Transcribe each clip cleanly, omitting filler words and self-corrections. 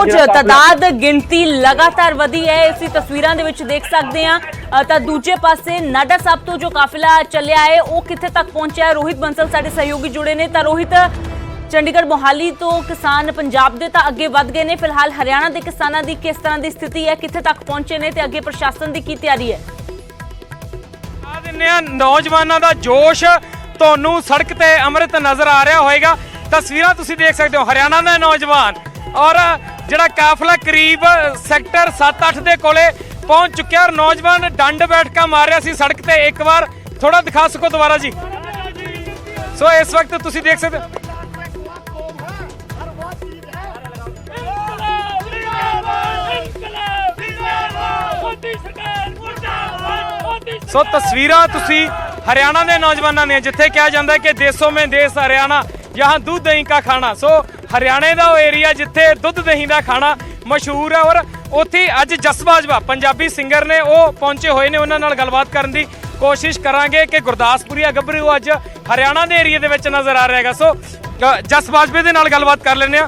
रोज तादाद गिनती लगातार वधी है। इसी तस्वीरां दे विच देख सकते हैं। तो दूजे पासे नाडा साहब तो जो काफिला चलिया है वो कित्थे तक पहुंचा है। रोहित बंसल साडे सहयोगी जुड़े ने। तो रोहित, चंडीगढ़ मोहाली तो किसान पंजाब दे तां अगे वध गए ने, फिलहाल हरियाणा के किसानां दी किस तरह की स्थिति है, कित्थे तक पहुंचे ने ते अगे प्रशासन की तैयारी है? नौजवानों का जोश तुहानू सड़क ते अमृत नजर आ रहा होएगा। तस्वीरां तुसीं देख सकते हो, हरियाणा के नौजवान और जिहड़ा काफिला करीब सैक्टर 7-8 के कोले पहुंच चुकिया और नौजवान डंड बैठका मार रहा सी सड़क ते। एक बार थोड़ा दिखा सको दोबारा जी। सो इस वक्त तुसीं देख सकते हो सो तस्वीरां तुसी हरियाणा के नौजवानों ने, जिथे कहा जाता है कि देशों में देश हरियाणा, यहाँ दूध दही का खाना। सो हरियाणे का एरिया जिथे दूध दही का खाना मशहूर है। और उत्थे अज जस बाजवा पंजाबी सिंगर ने वो पहुंचे हुए ने, उन्हां नाल गलबात करन दी कोशिश करांगे कि गुरदासपुरिया गभरू अज हरियाणा के एरिए दे विच नजर आ रहा है। सो जस बाजवे दे नाल गलबात कर लेने।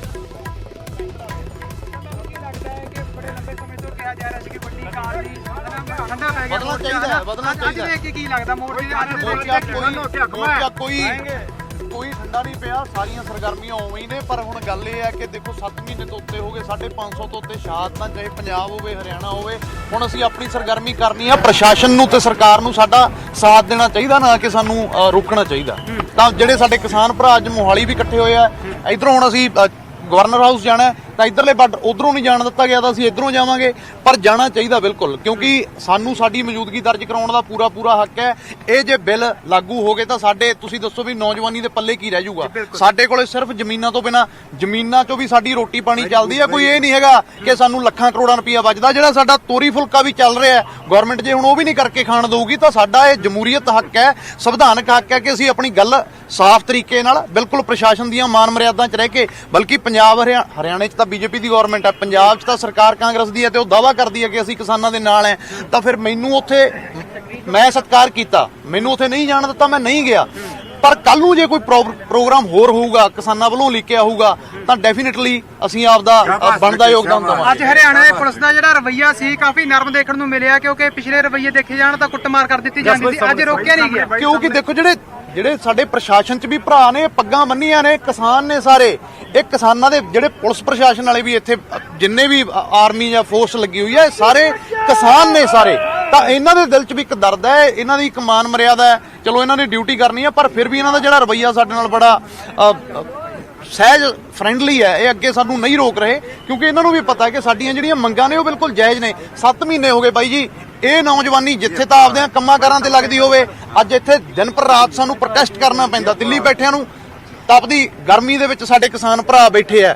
कोई ठंडा नहीं पिया, सारियां सरगर्मियां उवें ही ने। पर हुण गल ये है कि देखो 7 महीने तो उत्ते हो गए, 550 तो उत्ते शहादतां, चाहे पंजाब होवे हरियाणा होवे। हुण असीं अपनी सरगर्मी करनी है। प्रशासन नूं ते सरकार नूं साडा साथ देना चाहिदा, ना कि सानूं रोकना चाहिदा। तां जिहड़े साडे किसान भरा अज मोहाली भी इकट्ठे होए आ, इधरों हुण असीं गवर्नर हाउस जाना है तो इधरले बार्डर उधरों नहीं जान दिता गया, तो असीं इधरों जावांगे। पर जाना चाहिए बिल्कुल, क्योंकि सानू साडी मौजूदगी दर्ज कराउण दा पूरा पूरा हक है। ये जे बिल लागू हो गए तो साडे, तुसीं दसो भी नौजवानी दे पल्ले की रह जाऊगा। साडे कोले सिर्फ जमीनां तो बिना, जमीनां चों भी साडी रोटी पानी चलदी है। कोई ये नहीं हैगा कि सानू लखां करोड़ां रुपया बचदा। जिहड़ा साडा तोरी फुलका भी चल रहा है, गवर्नमेंट जे हुण वो भी नहीं करके खाण दऊगी, तो साडा ये जमहूरीयत हक है, संविधानक हक है कि असीं अपनी गल साफ तरीके नाल बिल्कुल प्रशासन दीयां मान मर्यादा च रह के। बल्कि पंजाब हरियाणे च तां बीजेपी दी गवर्नमेंट है, पंजाब च तां सरकार कांग्रेस दी है, ते वो दावा करदी है कि असीं किसानां दे नाल है। तां फिर मैनूं उत्थे, मैं सत्कार कीता, मैनूं उत्थे नहीं जाण दित्ता, मैं नहीं गया। पर कल नूं जे कोई प्रोग्राम होर होऊगा, किसानां वल्लों लिखिया होऊगा, तां डेफिनेटली असीं आपदा बनदा योगदान देवांगे। ਅੱਜ ਹਰਿਆਣਾ ਦੇ ਪੁਲਿਸ ਦਾ ਜਿਹੜਾ ਰਵੱਈਆ ਸੀ ਕਾਫੀ ਨਰਮ ਦੇਖਣ ਨੂੰ ਮਿਲਿਆ, ਕਿਉਂਕਿ ਪਿਛਲੇ ਰਵੱਈਏ ਦੇਖੇ ਜਾਣ ਤਾਂ ਕੁੱਟਮਾਰ ਕਰ ਦਿੱਤੀ ਜਾਂਦੀ ਸੀ, ਅੱਜ ਰੋਕਿਆ ਨਹੀਂ ਗਿਆ। ਕਿਉਂਕਿ ਦੇਖੋ ਜਿਹੜੇ ਸਾਡੇ ਪ੍ਰਸ਼ਾਸਨ ਚ ਵੀ ਭਰਾ ਨੇ, ਪੱਗਾਂ ਬੰਨੀਆਂ ਨੇ, ਕਿਸਾਨ ਨੇ ਸਾਰੇ। ਇਹ ਕਿਸਾਨਾਂ ਦੇ ਜਿਹੜੇ ਪੁਲਿਸ ਪ੍ਰਸ਼ਾਸਨ ਵਾਲੇ ਵੀ ਇੱਥੇ ਜਿੰਨੇ ਵੀ ਆਰਮੀ ਜਾਂ ਫੋਰਸ ਲੱਗੀ ਹੋਈ ਹੈ, ਸਾਰੇ ਕਿਸਾਨ ਨੇ ਸਾਰੇ। ਤਾਂ ਇਹਨਾਂ ਦੇ ਦਿਲ 'ਚ ਵੀ ਇੱਕ ਦਰਦ ਹੈ, ਇਹਨਾਂ ਦੀ ਇੱਕ ਮਾਨ ਮਰਿਆਦਾ ਹੈ। ਚਲੋ ਇਹਨਾਂ ਨੇ ਡਿਊਟੀ ਕਰਨੀ ਹੈ, ਪਰ ਫਿਰ ਵੀ ਇਹਨਾਂ ਦਾ ਜਿਹੜਾ ਰਵੱਈਆ ਸਾਡੇ ਨਾਲ ਬੜਾ ਸਹਿਜ ਫਰੈਂਡਲੀ ਹੈ। ਇਹ ਅੱਗੇ ਸਾਨੂੰ ਨਹੀਂ ਰੋਕ ਰਹੇ, ਕਿਉਂਕਿ ਇਹਨਾਂ ਨੂੰ ਵੀ ਪਤਾ ਹੈ ਕਿ ਸਾਡੀਆਂ ਜਿਹੜੀਆਂ ਮੰਗਾਂ ਨੇ ਉਹ ਬਿਲਕੁਲ ਜਾਇਜ਼ ਨੇ। 7 ਮਹੀਨੇ ਹੋ ਗਏ ਬਾਈ ਜੀ, ਇਹ ਨੌਜਵਾਨੀ ਜਿੱਥੇ ਤਾਂ ਆਪਦੇ ਕੰਮਾਂ ਕਾਰਾਂ ਤੇ ਲੱਗਦੀ ਹੋਵੇ, ਅੱਜ ਇੱਥੇ ਦਿਨ ਪਰ ਰਾਤ ਸਾਨੂੰ ਪ੍ਰੋਟੈਸਟ ਕਰਨਾ ਪੈਂਦਾ। ਦਿੱਲੀ ਬੈਠਿਆਂ ਨੂੰ ਤਪਦੀ ਗਰਮੀ ਦੇ ਵਿੱਚ ਸਾਡੇ ਕਿਸਾਨ ਭਰਾ ਬੈਠੇ ਆ,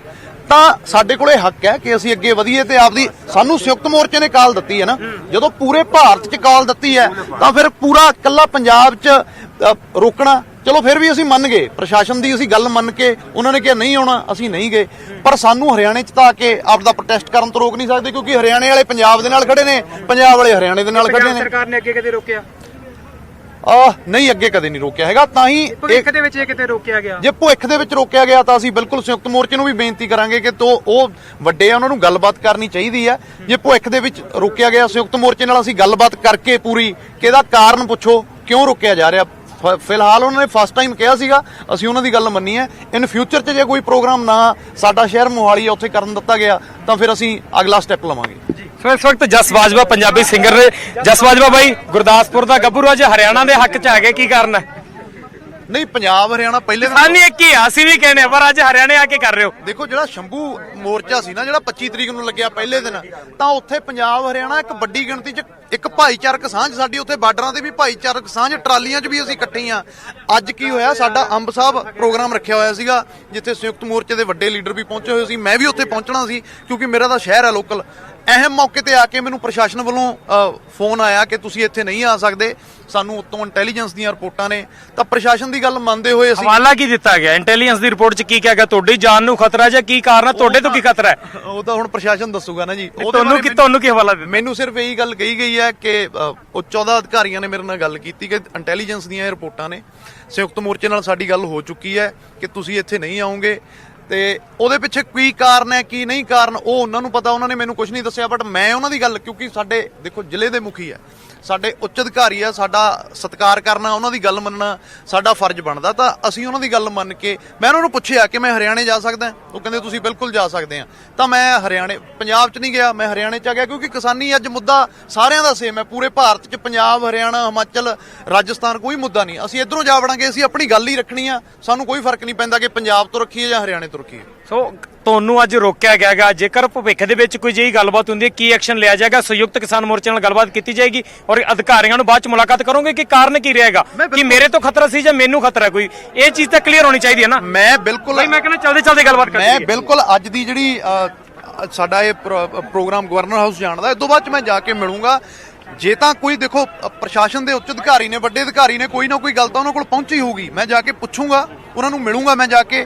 ਤਾਂ ਸਾਡੇ ਕੋਲੇ ਹੱਕ ਹੈ ਕਿ ਅਸੀਂ ਅੱਗੇ ਵਧੀਏ। ਤੇ ਆਪਦੀ ਸਾਨੂੰ ਸੰਯੁਕਤ ਮੋਰਚੇ ਨੇ ਕਾਲ ਦਿੱਤੀ ਹੈ ਨਾ, ਜਦੋਂ ਪੂਰੇ ਭਾਰਤ 'ਚ ਕਾਲ ਦਿੱਤੀ ਹੈ, ਤਾਂ ਫਿਰ ਪੂਰਾ ਇਕੱਲਾ ਪੰਜਾਬ 'ਚ ਰੋਕਣਾ, ਚਲੋ ਫਿਰ ਵੀ ਅਸੀਂ ਮੰਨ ਗਏ। ਪ੍ਰਸ਼ਾਸਨ ਦੀ ਅਸੀਂ ਗੱਲ ਮੰਨ ਕੇ, ਉਹਨਾਂ ਨੇ ਕਿਹਾ ਨਹੀਂ ਆਉਣਾ, ਅਸੀਂ ਨਹੀਂ ਗਏ। ਪਰ ਸਾਨੂੰ ਹਰਿਆਣੇ 'ਚ ਤਾਂ ਆ ਕੇ ਆਪਦਾ ਪ੍ਰੋਟੈਸਟ ਕਰਨ ਤੋਂ ਰੋਕ ਨਹੀਂ ਸਕਦੇ, ਕਿਉਂਕਿ ਹਰਿਆਣੇ ਵਾਲੇ ਪੰਜਾਬ ਦੇ ਨਾਲ ਖੜੇ ਨੇ, ਪੰਜਾਬ ਵਾਲੇ ਹਰਿਆਣੇ ਦੇ ਨਾਲ ਖੜੇ ਨੇ। ਸਰਕਾਰ ਨੇ ਅੱਗੇ ਕਦੇ ਰੋਕਿਆ? ਨਹੀਂ, ਅੱਗੇ ਕਦੇ ਨਹੀਂ ਰੋਕਿਆ ਹੈਗਾ। ਤਾਂ ਹੀ ਭਵਿੱਖ ਦੇ ਵਿੱਚ ਇਹ ਕਿਤੇ ਰੋਕਿਆ ਗਿਆ। ਜੇ ਭਵਿੱਖ ਦੇ ਵਿੱਚ ਰੋਕਿਆ ਗਿਆ ਤਾਂ ਅਸੀਂ ਬਿਲਕੁਲ ਸੰਯੁਕਤ ਮੋਰਚੇ ਨੂੰ ਵੀ ਬੇਨਤੀ ਕਰਾਂਗੇ ਕਿ ਉਹ ਵੱਡੇ ਆ, ਉਹਨਾਂ ਨੂੰ ਗੱਲਬਾਤ ਕਰਨੀ ਚਾਹੀਦੀ ਹੈ। ਜੇ ਭਵਿੱਖ ਦੇ ਵਿੱਚ ਰੋਕਿਆ ਗਿਆ, ਸੰਯੁਕਤ ਮੋਰਚੇ ਨਾਲ ਅਸੀਂ ਗੱਲਬਾਤ ਕਰਕੇ ਪੂਰੀ ਕਿ ਇਹਦਾ ਕਾਰਨ ਪੁੱਛੋ, ਕਿਉਂ ਰੋਕਿਆ ਜਾ ਰਿਹਾ। ਫਿਲਹਾਲ ਉਹਨਾਂ ਨੇ ਫਸਟ ਟਾਈਮ ਕਿਹਾ ਸੀਗਾ, ਅਸੀਂ ਉਹਨਾਂ ਦੀ ਗੱਲ ਮੰਨੀ ਹੈ। ਇਨ ਫਿਊਚਰ 'ਚ ਜੇ ਕੋਈ ਪ੍ਰੋਗਰਾਮ ਨਾ ਸਾਡਾ ਸ਼ਹਿਰ ਮੋਹਾਲੀ ਆ ਉੱਥੇ ਕਰਨ ਦਿੱਤਾ ਗਿਆ, ਤਾਂ ਫਿਰ ਅਸੀਂ ਅਗਲਾ ਸਟੈਪ ਲਵਾਂਗੇ। ਸੋ ਇਸ ਵਕਤ ਜਸ ਬਾਜਵਾ ਪੰਜਾਬੀ ਸਿੰਗਰ ਨੇ। ਜਸ ਬਾਜਵਾ ਬਾਈ, ਗੁਰਦਾਸਪੁਰ ਦਾ ਗੱਭਰੂ ਅੱਜ ਹਰਿਆਣਾ ਦੇ ਹੱਕ 'ਚ ਆ ਗਿਆ, ਕੀ ਕਾਰਨ ਹੈ? ਨਹੀਂ, ਪੰਜਾਬ ਹਰਿਆਣਾ ਪਹਿਲੇ ਸਾਨੀ ਇੱਕ ਹੀ ਆ, ਅਸੀਂ ਵੀ ਕਹਿੰਦੇ ਆ, ਪਰ ਅੱਜ ਹਰਿਆਣੇ ਆ ਕੇ ਕਰ ਰਹੇ ਹੋ। ਦੇਖੋ, ਜਿਹੜਾ ਸ਼ੰਭੂ ਮੋਰਚਾ ਸੀ ਨਾ, ਜਿਹੜਾ 25 ਤਰੀਕ ਨੂੰ ਲੱਗਿਆ ਪਹਿਲੇ ਦਿਨ, ਤਾਂ ਉੱਥੇ ਪੰਜਾਬ ਹਰਿਆਣਾ ਇੱਕ ਵੱਡੀ ਗਿਣਤੀ 'ਚ ਇੱਕ ਭਾਈਚਾਰਕ ਸਾਂਝ ਸਾਡੀ, ਉੱਥੇ ਬਾਰਡਰਾਂ ਤੇ ਵੀ ਭਾਈਚਾਰਕ ਸਾਂਝ, ਟਰਾਲੀਆਂ 'ਚ ਵੀ ਅਸੀਂ ਇਕੱਠੇ ਆ। ਅੱਜ ਕੀ ਹੋਇਆ, ਸਾਡਾ ਅੰਬ ਸਾਹਿਬ ਪ੍ਰੋਗਰਾਮ ਰੱਖਿਆ ਹੋਇਆ ਸੀਗਾ, ਜਿੱਥੇ ਸੰਯੁਕਤ ਮੋਰਚੇ ਦੇ ਵੱਡੇ ਲੀਡਰ ਵੀ ਪਹੁੰਚੇ ਹੋਏ ਸੀ। ਮੈਂ ਵੀ ਉੱਥੇ ਪਹੁੰਚਣਾ ਸੀ, ਕਿਉਂਕਿ ਮੇਰਾ ਤਾਂ ਸ਼ਹਿਰ ਹੈ ਲੋਕਲ। ਅਹਿਮ ਮੌਕੇ ਤੇ ਆ ਕੇ ਮੈਨੂੰ ਪ੍ਰਸ਼ਾਸਨ ਵੱਲੋਂ ਫੋਨ ਆਇਆ ਕਿ ਤੁਸੀਂ ਇੱਥੇ ਨਹੀਂ ਆ ਸਕਦੇ, ਸਾਨੂੰ ਉੱਤੋਂ ਇੰਟੈਲੀਜੈਂਸ ਦੀਆਂ ਰਿਪੋਰਟਾਂ ਨੇ। ਤਾਂ ਪ੍ਰਸ਼ਾਸਨ ਦੀ ਗੱਲ ਮੰਨਦੇ ਹੋਏ ਅਸੀਂ ਹਵਾਲਾ ਕੀ ਦਿੱਤਾ ਗਿਆ? ਇੰਟੈਲੀਜੈਂਸ ਦੀ ਰਿਪੋਰਟ 'ਚ ਕੀ ਕਿਹਾ ਗਿਆ? ਤੁਹਾਡੀ ਜਾਨ ਨੂੰ ਖਤਰਾ ਜਾਂ ਕੀ ਕਾਰਨ ਹੈ? ਤੁਹਾਡੇ ਤੋਂ ਕੀ ਖਤਰਾ ਹੈ? ਉਹ ਤਾਂ ਹੁਣ ਪ੍ਰਸ਼ਾਸਨ ਦੱਸੂਗਾ ਨਾ ਜੀ। ਤੁਹਾਨੂੰ ਕੀ ਹਵਾਲਾ ਦਿੱਤਾ? ਮੈਨੂੰ ਸਿਰਫ ਇਹੀ ਗੱਲ ਕਹੀ ਗਈ ਹੈ ਕਿ ਉਹ 14 ਅਧਿਕਾਰੀਆਂ ਨੇ ਮੇਰੇ ਨਾਲ ਗੱਲ ਕੀਤੀ ਕਿ ਇੰਟੈਲੀਜੈਂਸ ਦੀਆਂ ਰਿਪੋਰਟਾਂ ਨੇ, ਸੰਯੁਕਤ ਮੋਰਚੇ ਨਾਲ ਸਾਡੀ ਗੱਲ ਹੋ ਚੁੱਕੀ ਹੈ ਕਿ ਤੁਸੀਂ ਇੱਥੇ ਨਹੀਂ ਆਓਗੇ। ਤੇ ਉਹਦੇ ਪਿੱਛੇ ਕੀ ਕਾਰਨ ਹੈ ਕੀ ਨਹੀਂ ਕਾਰਨ ਉਹ ਉਹਨਾਂ ਨੂੰ ਪਤਾ, ਉਹਨਾਂ ਨੇ ਮੈਨੂੰ ਕੁਝ ਨਹੀਂ ਦੱਸਿਆ। ਬਟ ਮੈਂ ਉਹਨਾਂ ਦੀ ਗੱਲ, ਕਿਉਂਕਿ ਸਾਡੇ ਦੇਖੋ ਜ਼ਿਲ੍ਹੇ ਦੇ ਮੁਖੀ ਹੈ, ਸਾਡੇ ਉੱਚ ਅਧਿਕਾਰੀ ਆ, ਸਾਡਾ ਸਤਿਕਾਰ ਕਰਨਾ, ਉਹਨਾਂ ਦੀ ਗੱਲ ਮੰਨਣਾ ਸਾਡਾ ਫਰਜ਼ ਬਣਦਾ। ਤਾਂ ਅਸੀਂ ਉਹਨਾਂ ਦੀ ਗੱਲ ਮੰਨ ਕੇ ਮੈਂ ਉਹਨਾਂ ਨੂੰ ਪੁੱਛਿਆ ਕਿ ਮੈਂ ਹਰਿਆਣੇ ਜਾ ਸਕਦਾ, ਉਹ ਕਹਿੰਦੇ ਤੁਸੀਂ ਬਿਲਕੁਲ ਜਾ ਸਕਦੇ ਆ। ਤਾਂ ਮੈਂ ਹਰਿਆਣੇ, ਪੰਜਾਬ 'ਚ ਨਹੀਂ ਗਿਆ, ਮੈਂ ਹਰਿਆਣੇ 'ਚ ਆ ਗਿਆ, ਕਿਉਂਕਿ ਕਿਸਾਨੀ ਅੱਜ ਮੁੱਦਾ ਸਾਰਿਆਂ ਦਾ ਸੇਮ ਹੈ ਪੂਰੇ ਭਾਰਤ 'ਚ। ਪੰਜਾਬ, ਹਰਿਆਣਾ, ਹਿਮਾਚਲ, ਰਾਜਸਥਾਨ ਕੋਈ ਮੁੱਦਾ ਨਹੀਂ। ਅਸੀਂ ਇੱਧਰੋਂ ਜਾ ਵੜਾਂਗੇ, ਅਸੀਂ ਆਪਣੀ ਗੱਲ ਹੀ ਰੱਖਣੀ ਆ, ਸਾਨੂੰ ਕੋਈ ਫਰਕ ਨਹੀਂ ਪੈਂਦਾ ਕਿ ਪੰਜਾਬ ਤੋਂ ਰੱਖੀਏ ਜਾਂ ਹਰਿਆਣੇ ਤੋਂ ਰੱਖੀਏ। ਸੋ ਤੁਹਾਨੂੰ ਅੱਜ ਰੋਕਿਆ ਗਿਆ ਗਾ, ਜੇਕਰ ਭਵਿੱਖ ਦੇ ਵਿੱਚ ਕੋਈ ਜਿਹੀ ਗੱਲਬਾਤ ਹੁੰਦੀ ਹੈ ਕੀ ਐਕਸ਼ਨ ਲਿਆ ਜਾਏਗਾ? ਸੰਯੁਕਤ ਕਿਸਾਨ ਮੋਰਚੇ ਨਾਲ ਗੱਲਬਾਤ ਕੀਤੀ ਜਾਏਗੀ ਔਰ ਅਧਿਕਾਰੀਆਂ ਨੂੰ ਬਾਅਦ ਚ ਮੁਲਾਕਾਤ ਕਰੋਗੇ ਕਿ ਕਾਰਨ ਕੀ ਰਹੇਗਾ, ਕਿ ਮੇਰੇ ਤੋਂ ਖਤਰਾ ਸੀ ਜਾਂ ਮੈਨੂੰ ਖਤਰਾ ਕੋਈ? ਇਹ ਚੀਜ਼ ਤਾਂ ਕਲੀਅਰ ਹੋਣੀ ਚਾਹੀਦੀ ਹੈ ਨਾ। ਮੈਂ ਬਿਲਕੁਲ, ਮੈਂ ਕਹਿੰਦਾ ਚਲਦੇ ਚਲਦੇ ਗੱਲਬਾਤ ਕਰਾਂਗੇ। ਮੈਂ ਬਿਲਕੁਲ ਅੱਜ ਦੀ ਜਿਹੜੀ ਸਾਡਾ ਇਹ ਪ੍ਰੋਗਰਾਮ ਗਵਰਨਰ ਹਾਊਸ ਜਾਣ ਦਾ, ਇਸ ਤੋਂ ਬਾਅਦ ਚ ਮੈਂ ਜਾ ਕੇ ਮਿਲੂੰਗਾ। ਜੇ ਤਾਂ ਕੋਈ ਦੇਖੋ ਪ੍ਰਸ਼ਾਸਨ ਦੇ ਉੱਚ ਅਧਿਕਾਰੀ ਨੇ, ਵੱਡੇ ਅਧਿਕਾਰੀ ਨੇ, ਕੋਈ ਨਾ ਕੋਈ ਗੱਲ ਤਾਂ ਉਹਨਾਂ ਕੋਲ ਪਹੁੰਚੀ ਹੋਊਗੀ। ਮੈਂ ਜਾ ਕੇ ਪੁੱਛੂੰਗਾ, ਉਹਨਾਂ ਨੂੰ ਮਿਲੂੰਗਾ ਮੈਂ ਜਾ ਕੇ।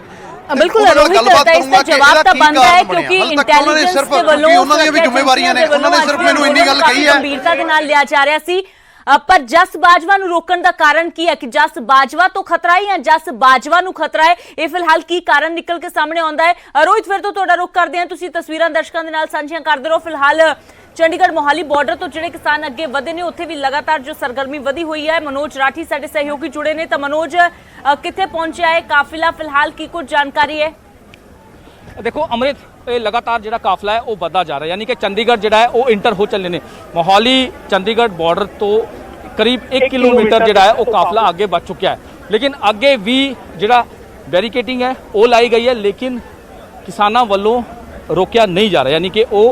ਬਿਲਕੁਲ ਰੋਹਿਤ, ਇਸ ਦਾ ਜਵਾਬ ਤਾਂ ਬਣਦਾ ਹੈ ਕਿਉਂਕਿ ਇੰਟੈਲੀਜੈਂਸ ਦੇ ਵੱਲੋਂ ਉਹਨਾਂ ਦੀਆਂ ਵੀ ਜ਼ਿੰਮੇਵਾਰੀਆਂ ਨੇ, ਉਹਨਾਂ ਨੇ ਸਿਰਫ ਮੈਨੂੰ ਇੰਨੀ ਗੱਲ ਕਹੀ ਹੈ। ਗੰਭੀਰਤਾ ਦੇ ਨਾਲ ਲਿਆ ਜਾ ਰਿਹਾ ਸੀ, ਪਰ ਜਸ ਬਾਜਵਾ ਨੂੰ ਰੋਕਣ ਦਾ ਕਾਰਨ ਕੀ ਹੈ? ਕਿ ਜਸ ਬਾਜਵਾ ਤੋਂ ਖਤਰਾ ਹੈ ਜਾਂ ਜਸ ਬਾਜਵਾ ਨੂੰ ਖਤਰਾ ਹੈ? ਇਹ ਫਿਲਹਾਲ ਕੀ ਕਾਰਨ ਨਿਕਲ ਕੇ ਸਾਹਮਣੇ ਆਉਂਦਾ ਹੈ? ਰੋਹਿਤ, ਫਿਰ ਤੋਂ ਤੁਹਾਡਾ ਰੁਖ ਕਰਦੇ ਹਾਂ, ਤੁਸੀਂ ਤਸਵੀਰਾਂ ਦਰਸ਼ਕਾਂ ਦੇ ਨਾਲ ਸਾਂਝੀਆਂ ਕਰਦੇ ਰਹੋ। ਫਿਲਹਾਲ ਚੰਡੀਗੜ੍ਹ ਮੋਹਾਲੀ ਬਾਰਡਰ ਤੋਂ ਜਿਹੜੇ ਕਿਸਾਨ ਅੱਗੇ ਵਧੇ ਨੇ, ਉੱਥੇ ਵੀ ਲਗਾਤਾਰ ਜੋ ਸਰਗਰਮੀ ਵਧੀ ਹੋਈ ਹੈ। ਮਨੋਜ ਰਾਠੀ ਸਾਡੇ ਸਹਿਯੋਗੀ ਜੁੜੇ ਨੇ। ਤਾਂ ਮਨੋਜ, ਕਿੱਥੇ ਪਹੁੰਚਿਆ ਹੈ ਕਾਫਿਲਾ? ਫਿਲਹਾਲ ਕੀ ਕੁਝ ਜਾਣਕਾਰੀ ਹੈ? देखो अमृत, ये लगातार जो काफिला है वो बढ़ता जा रहा है, यानी कि चंडीगढ़ जो है वो इंटर हो चले ने। मोहाली चंडीगढ़ बॉर्डर तो करीब 1 किलोमीटर जो है वो काफिला आगे बढ़ चुका है, लेकिन आगे भी जो बैरिकेटिंग है वो लाई गई है, लेकिन किसानों वालों रोकया नहीं जा रहा, यानी कि वो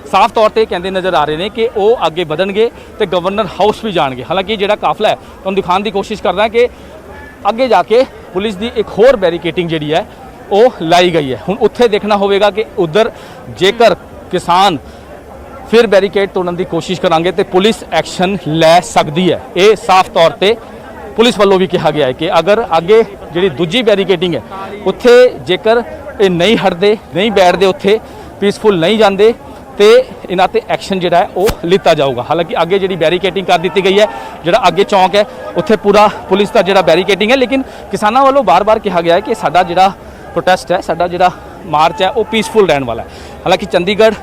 साफ तौर पर कहते नज़र आ रहे हैं कि वो आगे बढ़नगे तो गवर्नर हाउस भी जाएंगे। हालांकि जो काफिला है तो दिखाने की कोशिश करना है कि अगे जाके पुलिस की एक होर बैरिकेटिंग जी है वो लाई गई है। हुण उत्थे देखना होगा कि उधर जेकर किसान फिर बैरिकेड तोड़न की कोशिश करांगे तो पुलिस एक्शन लै सकती है। ये साफ तौर पर पुलिस वालों भी कहा गया है कि अगर आगे जी दूजी बैरिकेडिंग है उत्थे जेकर ये नहीं हटते, नहीं बैठते, उत्थे पीसफुल नहीं जाते तो इन्हां ते एक्शन जिहड़ा है वो लिता जाऊगा। हालांकि आगे जी बैरिकेटिंग कर दी गई है, जिहड़ा आगे चौंक है उत्थे पूरा पुलिस का जिहड़ा बैरिकेटिंग है, लेकिन किसानों वालों बार बार कहा गया है कि साडा जिहड़ा प्रोटेस्ट है, साडा जिहड़ा मार्च है वो पीसफुल रहने वाला है। हालांकि चंडीगढ़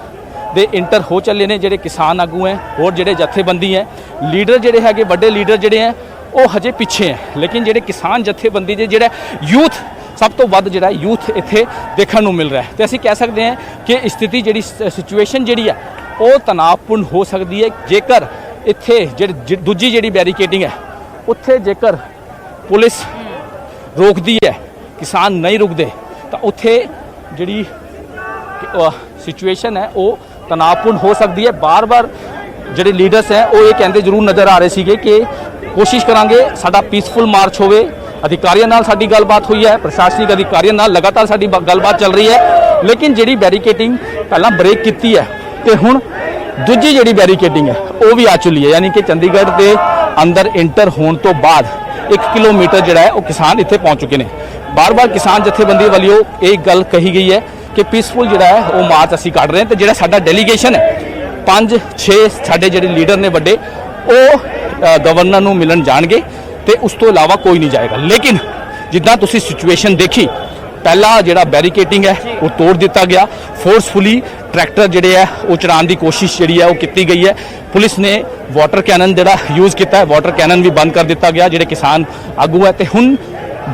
दे इंटर हो चले ने जिहड़े किसान आगू हैं और जिहड़े जथेबंदी हैं, लीडर जिहड़े हैगे, बड़े लीडर जिहड़े हैं वो हजे पीछे हैं, लेकिन जिहड़े किसान जथेबंदी जे जिहड़ा यूथ सब तो वध जिहड़ा यूथ इत्थे देखण नूं मिल रहा है। तो असीं कह सकते हैं कि स्थिति जिहड़ी सिचुएशन जिहड़ी है वो तनावपूर्ण हो सकती है जेकर इत्थे जिहड़ी दूजी जिहड़ी बैरिकेडिंग है उत्थे जेकर पुलिस रोकदी है, किसान नहीं रुकते, तो उत्थे जिहड़ी सिचुएशन है वो तनावपूर्ण हो सकती है। बार बार जिहड़े लीडर्स हैं वो ये कहते जरूर नज़र आ रहे सीगे कि कोशिश करांगे साडा पीसफुल मार्च होवे। अधिकारियों नाल साडी गलबात हुई है, प्रशासनिक अधिकारियों नाल लगातार साडी गलबात चल रही है, लेकिन जिहड़ी बैरिकेटिंग पहला ब्रेक की है तो हुण दूजी जिहड़ी बैरिकेटिंग है वो भी आ चुकी है, यानी कि चंडीगढ़ के अंदर इंटर होने तो बाद 1 किलोमीटर जिहड़ा है वो किसान इत्थे पहुँच चुके हैं। बार बार किसान जथेबंदी वालों एक गल कही गई है कि पीसफुल जिहड़ा है वो मार्च असीं कढ रहे हैं, तो जिहड़ा साडा डेलीगेशन है 5-6 साडे जिहड़े लीडर ने वड्डे वो गवर्नर नूं मिलन जाणगे ते उस तो इलावा कोई नहीं जाएगा। लेकिन जिद्दां तुसीं सिचुएशन देखी, पहला जिहड़ा बैरिकेटिंग है वो तोड़ दिता गया, फोर्सफुली ट्रैक्टर जिहड़े है वो चलाने की कोशिश जिहड़ी है वो की गई है। पुलिस ने वाटर कैनन जिहड़ा यूज़ किया है, वाटर कैनन भी बंद कर दिता गया, जिहड़े किसान आगू है। तो हुण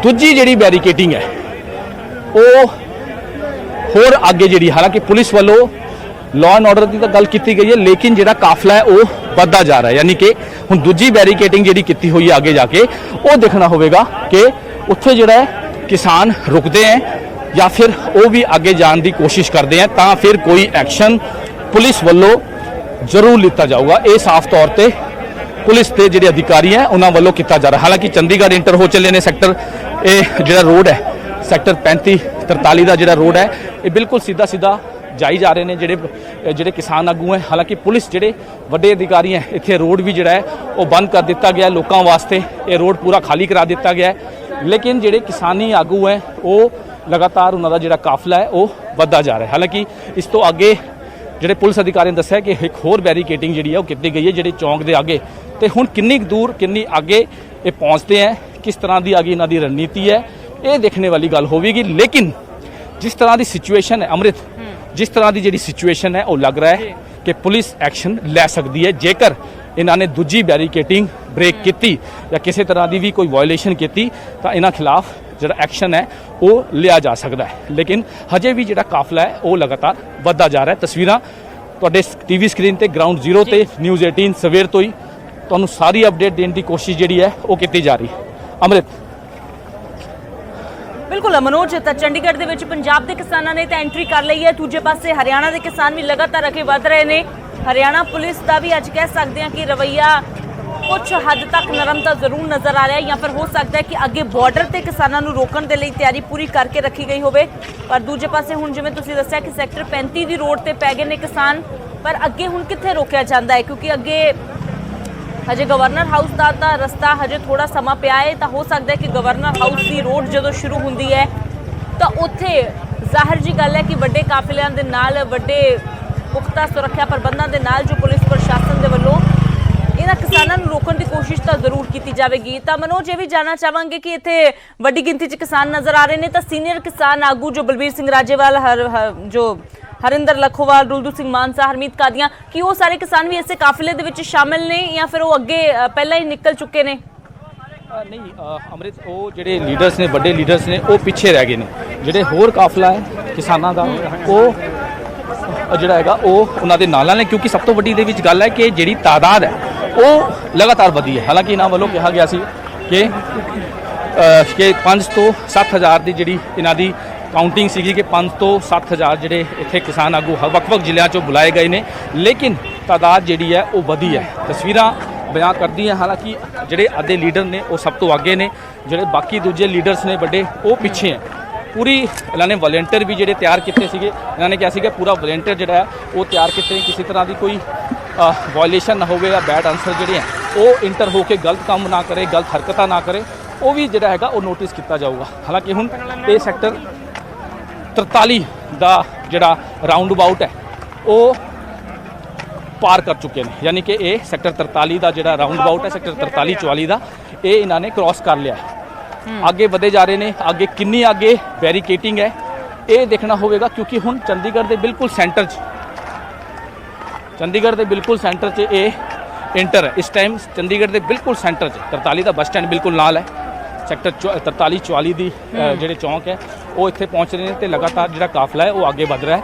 दूजी जिहड़ी बैरिकेटिंग है वो होर आगे जिहड़ी, हालांकि पुलिस वालों लॉ एंड ऑर्डर की तो गल की गई है, लेकिन जिहड़ा काफिला है वो बढ़ता जा रहा है, यानी कि हुण दूजी बैरिकेटिंग जिहड़ी की हुई है आगे जाके वो देखना होगा कि उत्थे जिहड़ा है किसान रुकते हैं या फिर वो भी आगे जाने की कोशिश करते हैं, तो फिर कोई एक्शन पुलिस वालों जरूर लिता जाऊगा। ये साफ तौर पर पुलिस के जिहड़े अधिकारी हैं उन्होंने वालों किया जा रहा है। हालांकि चंडीगढ़ इंटर हो चले ने सैक्टर जो रोड है सैक्टर 35-43 का जो रोड है ये बिल्कुल सीधा सीधा जाई जा रहे हैं जिहड़े किसान आगू हैं। हालांकि पुलिस जिहड़े वड्डे अधिकारी हैं इत्थे रोड भी जिहड़ा है वो बंद कर दिता गया, लोगों वास्ते ये रोड पूरा खाली करा दिता गया है, लेकिन जिहड़े किसानी आगू हैं वो लगातार उन्होंने जिहड़ा काफिला है वो बढ़ता जा रहा है। हालांकि इस तो आगे जिहड़े पुलिस अधिकारी ने दस्सिया कि एक होर बैरिकेटिंग जिहड़ी है वो की गई है जिहड़े चौंक के आगे, तो हुण किन्नी दूर किन्नी आगे ये पहुँचते हैं, किस तरह की आगे इन्हां दी रणनीति है ये देखने वाली गल होगी। लेकिन ਜਿਸ ਤਰ੍ਹਾਂ ਦੀ ਸਿਚੁਏਸ਼ਨ ਹੈ ਅੰਮ੍ਰਿਤ, ਜਿਸ ਤਰ੍ਹਾਂ ਦੀ ਜਿਹੜੀ ਸਿਚੁਏਸ਼ਨ ਹੈ ਉਹ ਲੱਗ ਰਿਹਾ ਹੈ ਕਿ ਪੁਲਿਸ ਐਕਸ਼ਨ ਲੈ ਸਕਦੀ ਹੈ ਜੇਕਰ ਇਹਨਾਂ ਨੇ ਦੂਜੀ ਬੈਰੀਕੇਟਿੰਗ ਬ੍ਰੇਕ ਕੀਤੀ ਜਾਂ ਕਿਸੇ ਤਰ੍ਹਾਂ ਦੀ ਵੀ ਕੋਈ ਵਾਇਓਲੇਸ਼ਨ ਕੀਤੀ ਤਾਂ ਇਹਨਾਂ ਖਿਲਾਫ ਜਿਹੜਾ ਐਕਸ਼ਨ ਹੈ ਉਹ ਲਿਆ ਜਾ ਸਕਦਾ ਹੈ। ਲੇਕਿਨ ਹਜੇ ਵੀ ਜਿਹੜਾ ਕਾਫਲਾ ਹੈ ਉਹ ਲਗਾਤਾਰ ਵੱਧਦਾ ਜਾ ਰਿਹਾ ਹੈ। ਤਸਵੀਰਾਂ ਤੁਹਾਡੇ ਟੀਵੀ ਸਕਰੀਨ ਤੇ ਗਰਾਊਂਡ ਜ਼ੀਰੋ ਤੇ ਨਿਊਜ਼ 18 ਸਵੇਰ ਤੋਂ ਹੀ ਤੁਹਾਨੂੰ ਸਾਰੀ ਅਪਡੇਟ ਦੇਣ ਦੀ ਕੋਸ਼ਿਸ਼ ਜਿਹੜੀ ਹੈ ਉਹ ਕੀਤੀ ਜਾ ਰਹੀ ਹੈ। ਅੰਮ੍ਰਿਤ। ਬਿਲਕੁਲ ਮਨੋਜ, ਤਾਂ ਚੰਡੀਗੜ੍ਹ ਦੇ ਵਿੱਚ ਪੰਜਾਬ ਦੇ ਕਿਸਾਨਾਂ ਨੇ ਤਾਂ ਐਂਟਰੀ ਕਰ ਲਈ ਹੈ, ਦੂਜੇ ਪਾਸੇ ਹਰਿਆਣਾ ਦੇ ਕਿਸਾਨ ਵੀ ਲਗਾਤਾਰ ਅੱਗੇ ਵਧ ਰਹੇ ਨੇ। ਹਰਿਆਣਾ ਪੁਲਿਸ ਦਾ ਵੀ ਅੱਜ ਕਹਿ ਸਕਦੇ ਹਾਂ ਕਿ ਰਵੱਈਆ ਕੁਝ ਹੱਦ ਤੱਕ ਨਰਮ ਤਾਂ ਜ਼ਰੂਰ ਨਜ਼ਰ ਆ ਰਿਹਾ ਜਾਂ ਫਿਰ ਹੋ ਸਕਦਾ ਹੈ ਕਿ ਅੱਗੇ ਬਾਰਡਰ ਤੇ ਕਿਸਾਨਾਂ ਨੂੰ ਰੋਕਣ ਦੇ ਲਈ ਤਿਆਰੀ ਪੂਰੀ ਕਰਕੇ ਰੱਖੀ ਗਈ ਹੋਵੇ। ਪਰ ਦੂਜੇ ਪਾਸੇ ਹੁਣ ਜਿਵੇਂ ਤੁਸੀਂ ਦੱਸਿਆ ਕਿ ਸੈਕਟਰ 35 ਦੀ ਰੋਡ ਤੇ ਪੈ ਗਏ ਨੇ ਕਿਸਾਨ, ਪਰ ਅੱਗੇ ਹੁਣ ਕਿੱਥੇ ਰੋਕਿਆ ਜਾਂਦਾ ਹੈ ਕਿਉਂਕਿ ਅੱਗੇ ਹਜੇ ਗਵਰਨਰ ਹਾਊਸ ਦਾ ਤਾਂ ਰਸਤਾ ਹਜੇ ਥੋੜਾ ਸਮਾਂ ਪਿਆ ਹੈ। ਤਾਂ ਹੋ ਸਕਦਾ ਹੈ ਕਿ ਗਵਰਨਰ ਹਾਊਸ ਦੀ ਰੋਡ ਜਦੋਂ ਸ਼ੁਰੂ ਹੁੰਦੀ ਹੈ ਤਾਂ ਉੱਥੇ ਜ਼ਾਹਿਰ ਜੀ ਗੱਲ ਹੈ ਕਿ ਵੱਡੇ ਕਾਫਲਿਆਂ ਦੇ ਨਾਲ, ਵੱਡੇ ਪੁਖਤਾ ਸੁਰੱਖਿਆ ਪ੍ਰਬੰਧਾਂ ਦੇ ਨਾਲ ਜੋ ਪੁਲਿਸ ਪ੍ਰਸ਼ਾਸਨ ਦੇ ਵੱਲੋਂ ਇਹਨਾਂ ਕਿਸਾਨਾਂ ਨੂੰ ਰੋਕਣ ਦੀ ਕੋਸ਼ਿਸ਼ ਤਾਂ ਜ਼ਰੂਰ ਕੀਤੀ ਜਾਵੇਗੀ। ਤਾਂ ਮਨੋਜ, ਇਹ ਵੀ ਜਾਣਨਾ ਚਾਹਾਂਗੇ ਕਿ ਇੱਥੇ ਵੱਡੀ ਗਿਣਤੀ 'ਚ ਕਿਸਾਨ ਨਜ਼ਰ ਆ ਰਹੇ ਨੇ, ਤਾਂ ਸੀਨੀਅਰ ਕਿਸਾਨ ਆਗੂ ਜੋ ਬਲਬੀਰ ਸਿੰਘ ਰਾਜੇਵਾਲ, ਜੋ ਹਰਿੰਦਰ ਲਖੋਵਾਲ, ਰੁਲਦੂ ਸਿੰਘ ਮਾਨਸਾ, ਹਰਮੀਤ ਕਾਦੀਆਂ, ਕੀ ਉਹ ਸਾਰੇ ਕਿਸਾਨ ਵੀ ਇਸੇ ਕਾਫਲੇ ਦੇ ਵਿੱਚ ਸ਼ਾਮਿਲ ਨੇ ਜਾਂ ਫਿਰ ਉਹ ਅੱਗੇ ਪਹਿਲਾਂ ਹੀ ਨਿਕਲ ਚੁੱਕੇ ਨੇ? ਨਹੀਂ ਅੰਮ੍ਰਿਤ, ਉਹ ਜਿਹੜੇ ਲੀਡਰਸ ਨੇ, ਵੱਡੇ ਲੀਡਰਸ ਨੇ, ਉਹ ਪਿੱਛੇ ਰਹਿ ਗਏ ਨੇ। ਜਿਹੜੇ ਹੋਰ ਕਾਫਲਾ ਹੈ ਕਿਸਾਨਾਂ ਦਾ ਉਹ ਜਿਹੜਾ ਹੈਗਾ ਉਹ ਉਹਨਾਂ ਦੇ ਨਾਲ ਨੇ, ਕਿਉਂਕਿ ਸਭ ਤੋਂ ਵੱਡੀ ਦੇ ਵਿੱਚ ਗੱਲ ਹੈ ਕਿ ਜਿਹੜੀ ਤਾਦਾਦ ਹੈ ਉਹ ਲਗਾਤਾਰ ਵਧੀ ਹੈ। ਹਾਲਾਂਕਿ ਇਹਨਾਂ ਵੱਲੋਂ ਕਿਹਾ ਗਿਆ ਸੀ ਕਿ 5 ਤੋਂ 7 ਹਜ਼ਾਰ ਦੀ ਜਿਹੜੀ ਇਹਨਾਂ ਦੀ ਕਾਊਂਟਿੰਗ ਸੀਗੀ ਕਿ 5 ਤੋਂ 7 ਹਜ਼ਾਰ ਜਿਹੜੇ ਇੱਥੇ ਕਿਸਾਨ ਆਗੂ ਵੱਖ-ਵੱਖ ਜ਼ਿਲ੍ਹਿਆਂ 'ਚੋਂ ਬੁਲਾਏ ਗਏ ਨੇ, ਲੇਕਿਨ ਤਾਦਾਦ ਜਿਹੜੀ ਹੈ ਉਹ ਵਧੀ ਹੈ। ਤਸਵੀਰਾਂ ਬਿਆਨ ਕਰਦੀ ਹੈ। ਹਾਲਾਂਕਿ ਜਿਹੜੇ ਅੱਧੇ ਲੀਡਰ ਨੇ ਉਹ ਸਭ ਤੋਂ ਅੱਗੇ ਨੇ, ਜਿਹੜੇ ਬਾਕੀ ਦੂਜੇ ਲੀਡਰਸ ਨੇ ਵੱਡੇ ਉਹ ਪਿੱਛੇ ਹੈ। ਪੂਰੀ ਇਹਨਾਂ ਨੇ ਵਲੰਟੀਅਰ ਵੀ ਜਿਹੜੇ ਤਿਆਰ ਕੀਤੇ ਸੀਗੇ, ਇਹਨਾਂ ਨੇ ਕਿਹਾ ਸੀਗਾ ਪੂਰਾ ਵਲੰਟੀਅਰ ਜਿਹੜਾ ਹੈ ਉਹ ਤਿਆਰ ਕੀਤੇ, ਕਿਸੇ ਤਰ੍ਹਾਂ ਦੀ ਕੋਈ ਵਾਇਓਲੇਸ਼ਨ ਨਾ ਹੋਵੇ ਜਾਂ ਬੈਡ ਆਨਸਰ ਜਿਹੜੇ ਹੈ ਉਹ ਇੰਟਰ ਹੋ ਕੇ ਗਲਤ ਕੰਮ ਨਾ ਕਰੇ, ਗਲਤ ਹਰਕਤਾਂ ਨਾ ਕਰੇ, ਉਹ ਵੀ ਜਿਹੜਾ ਹੈਗਾ ਉਹ ਨੋਟਿਸ ਕੀਤਾ ਜਾਊਗਾ। ਹਾਲਾਂਕਿ ਹੁਣ ਇਹ ਸੈਕਟਰ 43 ਦਾ ਜਿਹੜਾ ਰਾਉਂਡ ਅਬਾਊਟ ਹੈ ਉਹ ਪਾਰ ਕਰ ਚੁੱਕੇ ਨੇ, ਯਾਨੀ ਕਿ ਇਹ ਸੈਕਟਰ 43 ਦਾ ਜਿਹੜਾ ਰਾਉਂਡ ਅਬਾਊਟ ਹੈ, ਸੈਕਟਰ 43 44 ਦਾ, ਇਹ ਇਹਨਾਂ ਨੇ ਕ੍ਰਾਸ ਕਰ ਲਿਆ ਹੈ। ਅੱਗੇ ਵਧੇ ਜਾ ਰਹੇ ਨੇ। ਅੱਗੇ ਕਿੰਨੀ ਅੱਗੇ ਬੈਰੀਕੇਟਿੰਗ ਹੈ ਇਹ ਦੇਖਣਾ ਹੋਵੇਗਾ, ਕਿਉਂਕਿ ਹੁਣ ਚੰਡੀਗੜ੍ਹ ਦੇ ਬਿਲਕੁਲ ਸੈਂਟਰ 'ਚ ਇਹ ਇੰਟਰ ਹੈ। ਇਸ ਟਾਈਮ ਚੰਡੀਗੜ੍ਹ ਦੇ ਬਿਲਕੁਲ ਸੈਂਟਰ 'ਚ 43 ਦਾ ਬੱਸ ਸਟੈਂਡ ਬਿਲਕੁਲ ਨਾਲ ਹੈ। ਸੈਕਟਰ 43 44 ਦੀ ਜਿਹੜੇ ਚੌਂਕ ਹੈ ਉਹ ਇੱਥੇ ਪਹੁੰਚ ਰਹੇ ਨੇ ਤੇ ਲਗਾਤਾਰ ਜਿਹੜਾ ਕਾਫਲਾ ਹੈ ਉਹ ਅੱਗੇ ਵਧ ਰਿਹਾ ਹੈ।